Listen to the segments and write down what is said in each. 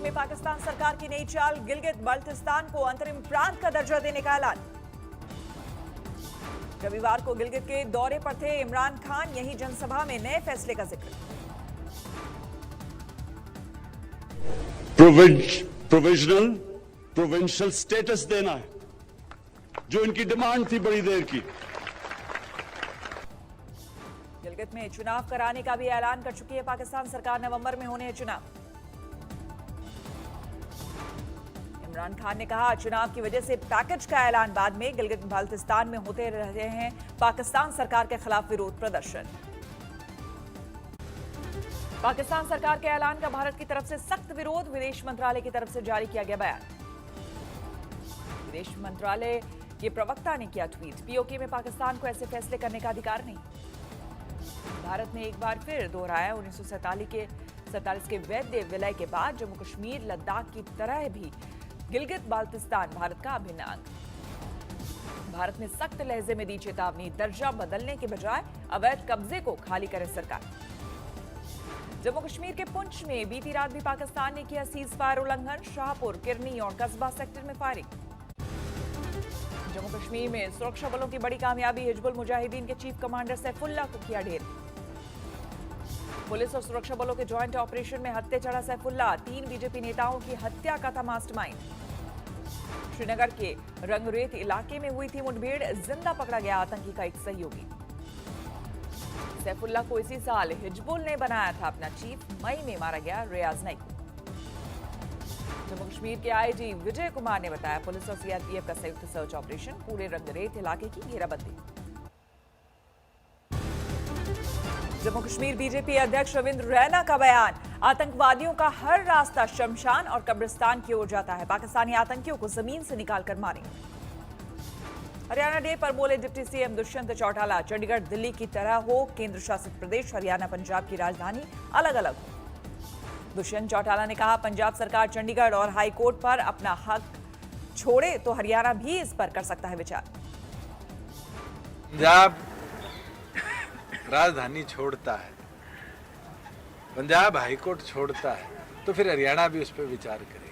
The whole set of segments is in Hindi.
में पाकिस्तान सरकार की नई चाल, गिलगित बाल्टिस्तान को अंतरिम प्रांत का दर्जा देने का ऐलान। रविवार को गिलगित के दौरे पर थे इमरान खान, यही जनसभा में नए फैसले का जिक्र। प्रोविंशियल स्टेटस देना है, जो इनकी डिमांड थी बड़ी देर की। गिलगित में चुनाव कराने का भी ऐलान कर चुकी है पाकिस्तान सरकार, नवंबर में होने हैं चुनाव। इमरान खान ने कहा, चुनाव की वजह से पैकेज का ऐलान बाद में। गिलगित बाल्टिस्तान में होते रहे हैं पाकिस्तान सरकार के खिलाफ विरोध प्रदर्शन। पाकिस्तान सरकार के ऐलान का भारत की तरफ से सख्त विरोध, विदेश मंत्रालय की तरफ से जारी किया गया बयान। विदेश मंत्रालय के प्रवक्ता ने किया ट्वीट, पीओके में पाकिस्तान को ऐसे फैसले करने का अधिकार नहीं। भारत ने एक बार फिर दोहराया 1947 के वैध विलय के बाद जम्मू कश्मीर लद्दाख की तरह भी गिलगित बाल्टिस्तान भारत का अभिन्न अंग। भारत ने सख्त लहजे में दी चेतावनी, दर्जा बदलने के बजाय अवैध कब्जे को खाली करे सरकार। जम्मू कश्मीर के पुंछ में बीती रात भी पाकिस्तान ने किया सीज फायर उल्लंघन, शाहपुर, किरनी और कस्बा सेक्टर में फायरिंग। जम्मू कश्मीर में सुरक्षा बलों की बड़ी कामयाबी, हिजबुल मुजाहिदीन के चीफ कमांडर सैफुल्लाह को किया ढेर। पुलिस और सुरक्षा बलों के ज्वाइंट ऑपरेशन में हत्थे चढ़ा सैफुल्लाह, 3 बीजेपी नेताओं की हत्या का था मास्टरमाइंड। श्रीनगर के रंगरेत इलाके में हुई थी मुठभेड़, जिंदा पकड़ा गया आतंकी का एक सहयोगी। सैफुल्लाह को इसी साल हिजबुल ने बनाया था अपना चीफ, मई में मारा गया रियाज नई को। जम्मू कश्मीर के आईजी विजय कुमार ने बताया, पुलिस और सीआरपीएफ का संयुक्त सर्च ऑपरेशन, पूरे रंगरेत इलाके की घेराबंदी। जम्मू कश्मीर बीजेपी अध्यक्ष रविंद्र रैना का बयान, आतंकवादियों का हर रास्ता शमशान और कब्रिस्तान की ओर जाता है, पाकिस्तानी आतंकियों को जमीन से निकालकर मारेंगे। हरियाणा डे पर बोले डिप्टी सीएम दुष्यंत चौटाला, चंडीगढ़ दिल्ली की तरह हो केंद्र शासित प्रदेश, हरियाणा पंजाब की राजधानी अलग अलग हो। दुष्यंत चौटाला ने कहा, पंजाब सरकार चंडीगढ़ और हाई कोर्ट पर अपना हक छोड़े तो हरियाणा भी इस पर कर सकता है विचार। पंजाब राजधानी छोड़ता है, पंजाब हाईकोर्ट छोड़ता है, तो फिर हरियाणा भी उस पर विचार करेगा।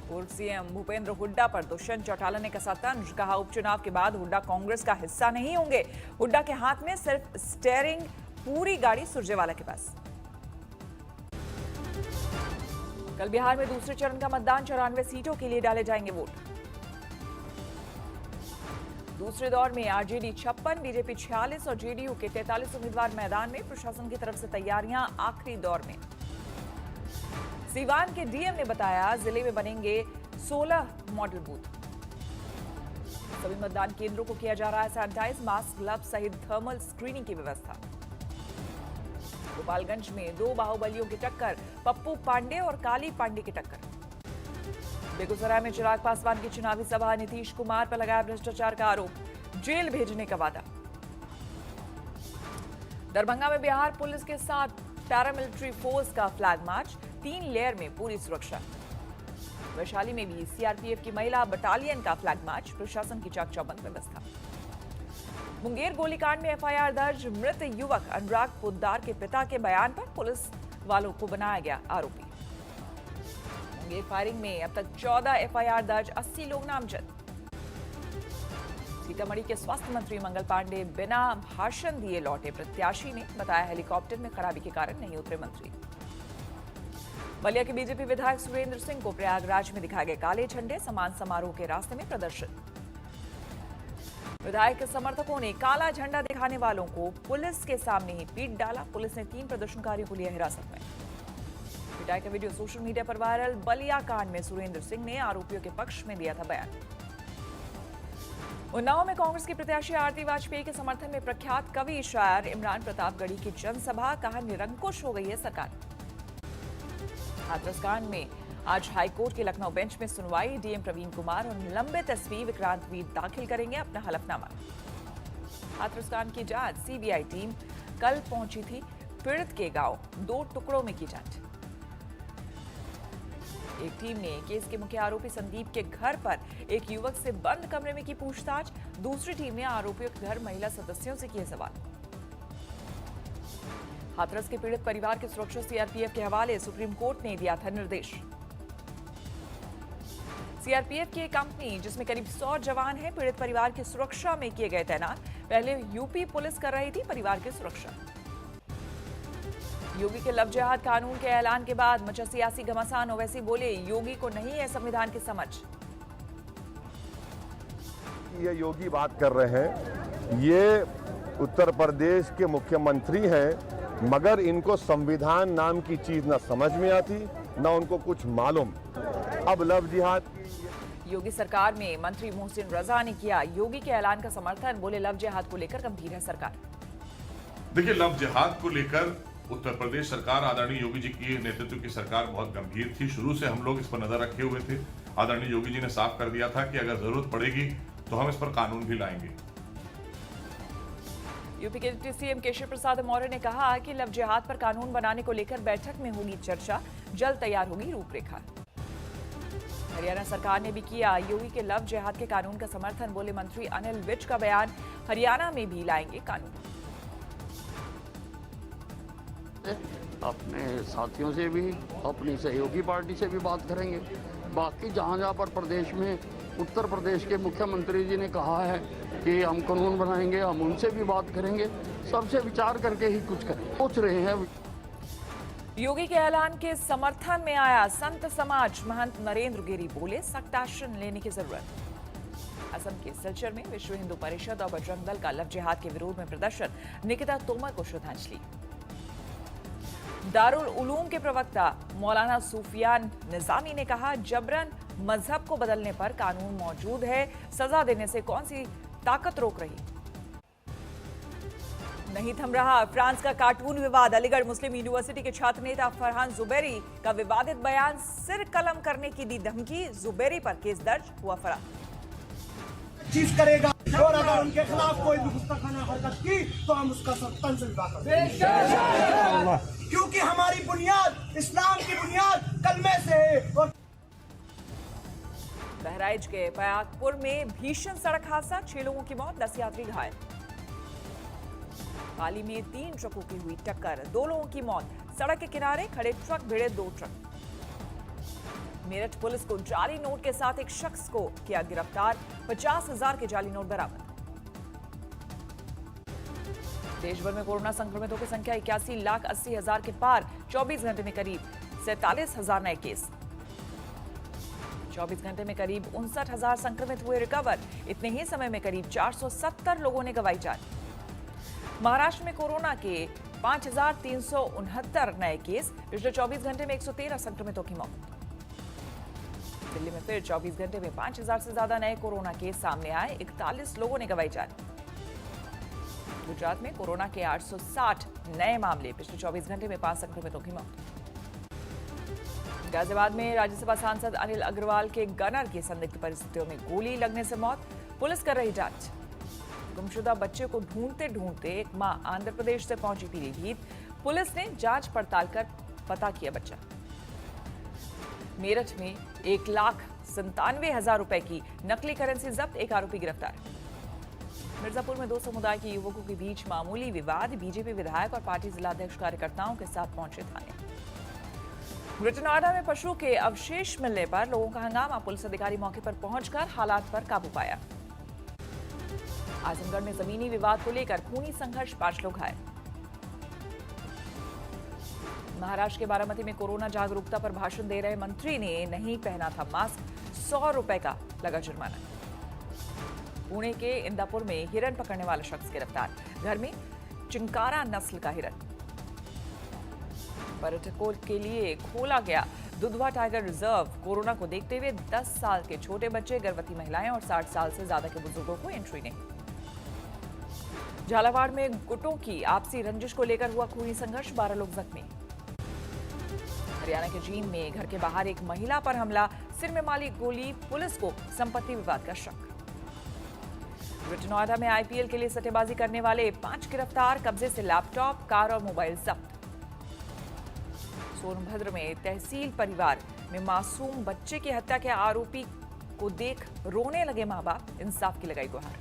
पूर्व सीएम भूपेंद्र हुड्डा पर दुष्यंत चौटाला ने कसा तंज, कहा उपचुनाव के बाद हुड्डा कांग्रेस का हिस्सा नहीं होंगे। हुड्डा के हाथ में सिर्फ स्टीयरिंग, पूरी गाड़ी सुरजेवाला के पास। कल बिहार में दूसरे चरण का मतदान, 94 सीटों के लिए डाले जाएंगे वोट। दूसरे दौर में आरजेडी 56, बीजेपी 46 और जेडीयू के 43 उम्मीदवार मैदान में, प्रशासन की तरफ से तैयारियां आखिरी दौर में। सीवान के डीएम ने बताया, जिले में बनेंगे 16 मॉडल बूथ। सभी मतदान केंद्रों को किया जा रहा है सैनिटाइज, मास्क, ग्लव्स सहित थर्मल स्क्रीनिंग की व्यवस्था। गोपालगंज में 2 बाहुबलियों की टक्कर, पप्पू पांडे और काली पांडे की टक्कर। बेगूसराय में चिराग पासवान की चुनावी सभा, नीतीश कुमार पर लगाया भ्रष्टाचार का आरोप, जेल भेजने का वादा। दरभंगा में बिहार पुलिस के साथ पैरामिलिट्री फोर्स का फ्लैग मार्च, 3 लेयर में पूरी सुरक्षा। वैशाली में भी सीआरपीएफ की महिला बटालियन का फ्लैग मार्च, प्रशासन की चाक चौबंद व्यवस्था। मुंगेर गोलीकांड में एफआईआर दर्ज, मृत युवक अनुराग पोद्दार के पिता के बयान पर पुलिस वालों को बनाया गया आरोपी। मुंगेर फायरिंग में अब तक 14 एफआईआर दर्ज, 80 लोग नामजद। सीतामढ़ी के स्वास्थ्य मंत्री मंगल पांडे बिना भाषण दिए लौटे, प्रत्याशी ने बताया हेलीकॉप्टर में खराबी के कारण नहीं उतरे मंत्री। बलिया के बीजेपी विधायक सुरेंद्र सिंह को प्रयागराज में दिखाए गए काले झंडे, सम्मान समारोह के रास्ते में प्रदर्शन। विधायक के समर्थकों ने काला झंडा दिखाने वालों को पुलिस के सामने ही पीट डाला, पुलिस ने 3 प्रदर्शनकारियों को लिया हिरासत में। पिटाई का वीडियो सोशल मीडिया पर वायरल, बलिया कांड में सुरेंद्र सिंह ने आरोपियों के पक्ष में दिया था बयान। उन्नाव में कांग्रेस की प्रत्याशी आरती वाजपेयी के समर्थन में प्रख्यात कवि शायर इमरान प्रतापगढ़ी की जनसभा, कहा निरंकुश हो गई है सरकार। हाथरस कांड में आज हाईकोर्ट के लखनऊ बेंच में सुनवाई, डीएम प्रवीण कुमार और निलंबित एसपी विक्रांत वीर दाखिल करेंगे अपना हलफनामा। हाथरस कांड की जांच, सीबीआई टीम कल पहुंची थी पीड़ित के गांव, 2 टुकड़ों में की जांच। एक टीम ने केस के मुख्य आरोपी संदीप के घर पर एक युवक से बंद कमरे में की पूछताछ, दूसरी टीम ने आरोपियों के घर महिला सदस्यों से किए सवाल। हाथरस के पीड़ित परिवार की सुरक्षा सीआरपीएफ के हवाले सुप्रीम कोर्ट ने दिया था निर्देश। सीआरपीएफ की एक कंपनी जिसमें करीब 100 जवान हैं पीड़ित परिवार की सुरक्षा में किए गए तैनात। पहले यूपी पुलिस कर रही थी परिवार की सुरक्षा। योगी के लव जिहाद कानून के ऐलान के बाद मचा सियासी घमासान। ओवैसी बोले योगी को नहीं है संविधान की समझ। ये योगी बात कर रहे हैं, ये उत्तर प्रदेश के मुख्यमंत्री हैं, मगर इनको संविधान नाम की चीज ना समझ में आती ना उनको कुछ मालूम। अब लव जिहाद योगी सरकार में मंत्री मोहसिन रजा ने किया योगी के ऐलान का समर्थन। बोले लव जिहाद को लेकर गंभीर है सरकार। देखिए, लव जिहाद को लेकर उत्तर प्रदेश सरकार, आदरणीय योगी जी की नेतृत्व की सरकार बहुत गंभीर थी। शुरू से हम लोग इस पर नजर रखे हुए थे। आदरणीय योगी जी ने साफ कर दिया था कि अगर जरूरत पड़ेगी तो हम इस पर कानून भी लाएंगे। यूपी के डिप्टी सीएम केशव प्रसाद मौर्य ने कहा कि लव जिहाद पर कानून बनाने को लेकर बैठक में होगी चर्चा, जल्द तैयार होगी रूपरेखा। हरियाणा सरकार ने भी किया योगी के लव जिहाद के कानून का समर्थन। बोले मंत्री अनिल विज का बयान, हरियाणा में भी लाएंगे कानून। अपने साथियों से भी, अपनी सहयोगी पार्टी से भी बात करेंगे। बाकी जहाँ पर प्रदेश में उत्तर प्रदेश के मुख्यमंत्री जी ने कहा है कि हम कानून बनाएंगे, हम उनसे भी बात करेंगे। सबसे विचार करके ही कुछ करें, सोच रहे हैं। योगी के ऐलान के समर्थन में आया संत समाज। महंत नरेंद्र गिरी बोले सख्त एक्शन लेने की जरूरत। असम के सिलचर में विश्व हिंदू परिषद और बजरंग दल का लव जिहाद के विरोध में प्रदर्शन। निकिता तोमर को श्रद्धांजलि। दारुल उलूम के प्रवक्ता मौलाना सूफियान निजामी ने कहा जबरन मजहब को बदलने पर कानून मौजूद है, सजा देने से कौन सी ताकत रोक रही। नहीं थम रहा फ्रांस का कार्टून विवाद। अलीगढ़ मुस्लिम यूनिवर्सिटी के छात्र नेता फरहान जुबैरी का विवादित बयान, सिर कलम करने की दी धमकी। जुबैरी पर केस दर्ज, हुआ फरार। चीज करेगा और अगर उनके खिलाफ कोई भी गुस्ताखाना हरकत की तो हम उसका सब तंज करेंगे, क्योंकि हमारी बुनियाद इस्लाम की बुनियाद कलमे से है। और बहराइच के पयागपुर में भीषण सड़क हादसा, 6 लोगों की मौत, 10 यात्री घायल। पाली में 3 ट्रकों की हुई टक्कर, 2 लोगों की मौत। सड़क के किनारे खड़े ट्रक भिड़े 2 ट्रक। मेरठ पुलिस को जाली नोट के साथ एक शख्स को किया गिरफ्तार, 50,000 के जाली नोट बरामद। देश भर में कोरोना संक्रमितों की संख्या 81,80,000 के पार, 24 घंटे में करीब 47,000 नए केस। 24 घंटे में करीब 59,000 संक्रमित हुए रिकवर। इतने ही समय में करीब 470 लोगों ने गंवाई जान। महाराष्ट्र में कोरोना के 5,369 नए केस, पिछले 24 घंटे में 113 संक्रमितों की मौत। दिल्ली में फिर 24 घंटे में 5,000 से ज्यादा नए कोरोना केस सामने आए, 41 लोगों ने गंवाई जान। गुजरात में कोरोना के 860 नए मामले, पिछले 24 घंटे में 5 संक्रमितों की मौत। गाजियाबाद में राज्यसभा सांसद अनिल अग्रवाल के गनर की संदिग्ध परिस्थितियों में गोली लगने से मौत, पुलिस कर रही जांच। गुमशुदा बच्चे को ढूंढते ढूंढते एक मां आंध्र प्रदेश से पहुंची पीलीभीत, पुलिस ने जांच पड़ताल कर पता किया बच्चा। मेरठ में 1,97,000 रुपए की नकली करेंसी जब्त, एक आरोपी गिरफ्तार। मिर्जापुर में 2 समुदाय के युवकों के बीच मामूली विवाद, बीजेपी विधायक और पार्टी जिलाध्यक्ष कार्यकर्ताओं के साथ पहुंचे थाने। ग्रेटर नोएडा में पशु के अवशेष मिलने पर लोगों का हंगामा, पुलिस अधिकारी मौके पर पहुंचकर हालात पर काबू पाया। आजमगढ़ में जमीनी विवाद को लेकर खूनी संघर्ष, 5 लोग घायल। महाराष्ट्र के बारामती में कोरोना जागरूकता पर भाषण दे रहे मंत्री ने नहीं पहना था मास्क, 100 रुपए का लगा जुर्माना। पुणे के इंदापुर में हिरन पकड़ने वाला शख्स गिरफ्तार, घर में चिंकारा नस्ल का हिरन। पर्यटकों के लिए खोला गया दुधवा टाइगर रिजर्व, कोरोना को देखते हुए 10 साल के छोटे बच्चे, गर्भवती महिलाएं और 60 साल से ज्यादा के बुजुर्गों को एंट्री नहीं। झालावाड़ में गुटों की आपसी रंजिश को लेकर हुआ खूनी संघर्ष, 12 लोग जख्मी। हरियाणा के जींद में घर के बाहर एक महिला पर हमला, सिर में मारी गोली, पुलिस को संपत्ति विवाद का शक। ग्रेटर नोएडा में आईपीएल के लिए सट्टेबाजी करने वाले 5 गिरफ्तार, कब्जे से लैपटॉप, कार और मोबाइल जब्त। सोनभद्र में तहसील परिवार में मासूम बच्चे की हत्या के आरोपी को देख रोने लगे मां बाप, इंसाफ की लगाई गुहार।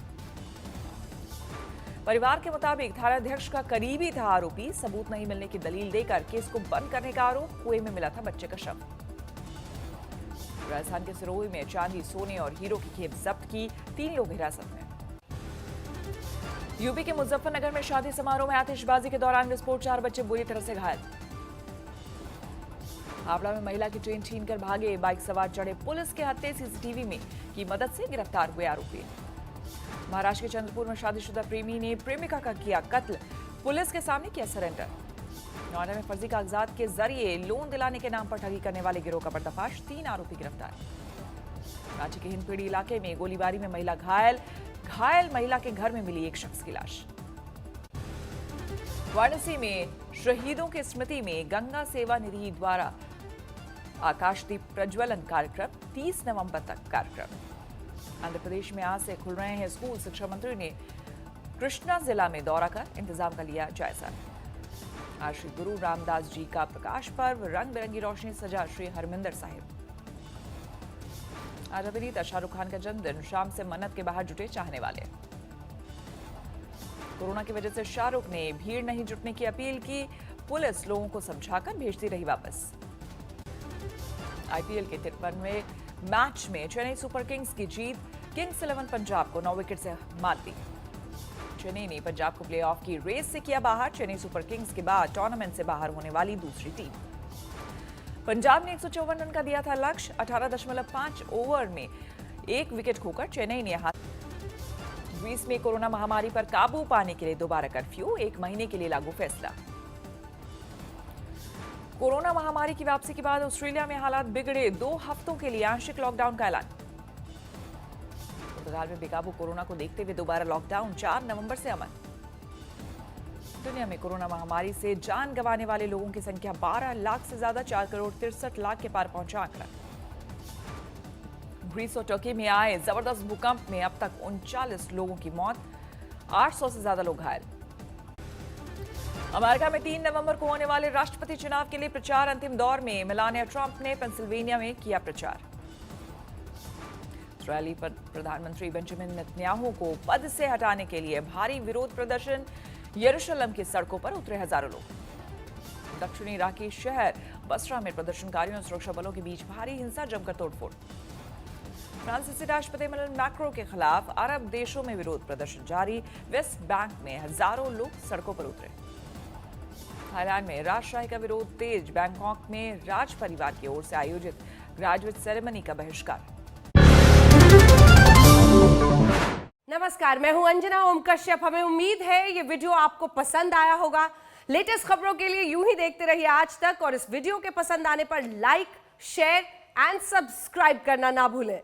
परिवार के मुताबिक थानाध्यक्ष का करीबी था आरोपी। सबूत नहीं मिलने की दलील देकर केस को बंद करने का आरोप। कुएं में मिला था बच्चे का शव। राजस्थान के सिरोही में चांदी, सोने और हीरो की खेप जब्त की। 3 लोग हिरासत में। यूपी के मुजफ्फरनगर में शादी समारोह में आतिशबाजी के दौरान विस्फोट, 4 बच्चे बुरी तरह से घायल। हावड़ा में महिला की चेन छीनकर भागे बाइक सवार चढ़े पुलिस के हत्थे। सीसीटीवी में की मदद से गिरफ्तार हुए आरोपी। महाराष्ट्र के चंद्रपुर में शादीशुदा प्रेमी ने प्रेमिका का किया कत्ल। पुलिस के सामने किया सरेंडर। नोएडा में फर्जी कागजात के जरिए लोन दिलाने के नाम पर ठगी करने वाले गिरोह का पर्दाफाश। 3 आरोपी गिरफ्तार। रांची के हिंदपीढ़ी इलाके में गोलीबारी में महिला घायल। घायल महिला के घर में मिली एक शख्स की लाश। वाराणसी में शहीदों की स्मृति में गंगा सेवा निधि द्वारा आकाशदीप प्रज्वलन कार्यक्रम। 30 नवंबर तक कार्यक्रम। आंध्र प्रदेश में आज से खुल रहे हैं स्कूल। शिक्षा मंत्री ने कृष्णा जिला में दौरा कर इंतजाम का लिया जायजा। आज श्री गुरु रामदास जी का प्रकाश पर्व। रंग बिरंगी रोशनी सजा श्री हरमिंदर साहिब। आज अभिनेता शाहरुख खान का जन्मदिन। शाम से मन्नत के बाहर जुटे चाहने वाले। कोरोना की वजह से शाहरुख ने भीड़ नहीं जुटने की अपील की। पुलिस लोगों को समझाकर भेजती रही वापस। आईपीएल के 53वें मैच में चेन्नई सुपर किंग्स की जीत। किंग्स 11 पंजाब को 9 विकेट से मात दी। चेन्नई ने पंजाब को प्लेऑफ की रेस से किया बाहर। चेन्नई सुपर किंग्स के बाद टूर्नामेंट से बाहर होने वाली दूसरी टीम। पंजाब ने 154 रन का दिया था लक्ष्य। 18.5 ओवर में 1 विकेट खोकर चेन्नई ने ग्रीस में कोरोना महामारी पर काबू पाने के लिए दोबारा कर्फ्यू। 1 महीने के लिए लागू फैसला। कोरोना महामारी की वापसी के बाद ऑस्ट्रेलिया में हालात बिगड़े। 2 हफ्तों के लिए आंशिक लॉकडाउन का ऐलान। पुर्तगाल में बेकाबू कोरोना को देखते हुए दोबारा लॉकडाउन। 4 नवंबर से अमल। दुनिया में कोरोना महामारी से जान गंवाने वाले लोगों की संख्या 12 लाख से ज्यादा। 4 करोड़ 63 लाख के पार पहुंचा आंकड़ा। ग्रीस और टर्की में आए जबरदस्त भूकंप में अब तक 39 लोगों की मौत। 800 से ज्यादा लोग घायल। अमेरिका में 3 नवंबर को होने वाले राष्ट्रपति चुनाव के लिए प्रचार अंतिम दौर में। मेलानिया ट्रंप ने पेंसिल्वेनिया में किया प्रचार। इस्राएली प्रधानमंत्री बेंजामिन नेतन्याहू को पद से हटाने के लिए भारी विरोध प्रदर्शन। यरूशलेम की सड़कों पर उतरे हजारों लोग। दक्षिणी इराकी शहर बसरा में प्रदर्शनकारियों और सुरक्षा बलों के बीच भारी हिंसा, जमकर तोड़फोड़। फ्रांसीसी राष्ट्रपति इमैनुअल मैक्रों के खिलाफ अरब देशों में विरोध प्रदर्शन जारी। वेस्ट बैंक में हजारों लोग सड़कों पर उतरे। थाईलैंड में राजशाही का विरोध तेज। बैंकॉक में राज परिवार की ओर से आयोजित ग्रेजुएट सेरेमनी का बहिष्कार। नमस्कार, मैं हूं अंजना ओम कश्यप। हमें उम्मीद है ये वीडियो आपको पसंद आया होगा। लेटेस्ट खबरों के लिए यूं ही देखते रहिए आज तक और इस वीडियो के पसंद आने पर लाइक, शेयर एंड सब्सक्राइब करना ना भूलें।